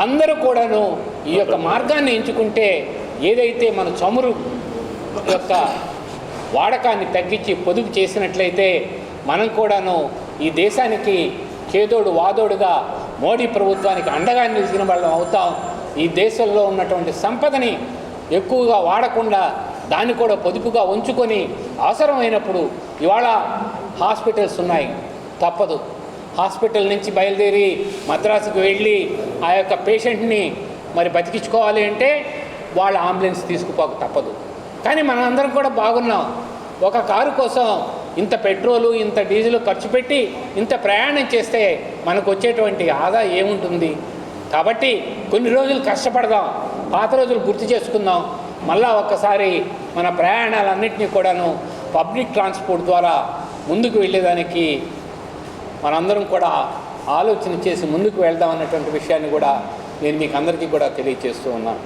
అందరూ కూడాను ఈ యొక్క మార్గాన్ని ఎంచుకుంటే ఏదైతే మన చమురు యొక్క వాడకాన్ని తగ్గించి పొదుపు చేసినట్లయితే మనం కూడాను ఈ దేశానికి చేదోడు వాదోడుగా మోడీ ప్రభుత్వానికి అండగా నిలిచిన వాళ్ళం అవుతాం. ఈ దేశంలో ఉన్నటువంటి సంపదని ఎక్కువగా వాడకుండా దాన్ని కూడా పొదుపుగా ఉంచుకొని అవసరమైనప్పుడు ఇవాళ హాస్పిటల్స్ ఉన్నాయి, తప్పదు. హాస్పిటల్ నుంచి బయలుదేరి మద్రాసుకు వెళ్ళి ఆ యొక్క పేషెంట్ని మరి బతికించుకోవాలి అంటే వాళ్ళ అంబులెన్స్ తీసుకుపోక తప్పదు. కానీ మనందరం కూడా బాగున్నాం. ఒక కారు కోసం ఇంత పెట్రోలు ఇంత డీజిల్ ఖర్చు పెట్టి ఇంత ప్రయాణం చేస్తే మనకు వచ్చేటువంటి ఆదా ఏముంటుంది? కాబట్టి కొన్ని రోజులు కష్టపడదాం, పాత రోజులు గుర్తు చేసుకుందాం. మళ్ళా ఒక్కసారి మన ప్రయాణాలన్నింటినీ కూడాను పబ్లిక్ ట్రాన్స్పోర్ట్ ద్వారా ముందుకు వెళ్ళేదానికి మనందరం కూడా ఆలోచన చేసి ముందుకు వెళ్దాం అన్నటువంటి విషయాన్ని కూడా నేను మీకు అందరికీ కూడా తెలియజేస్తూ ఉన్నాను.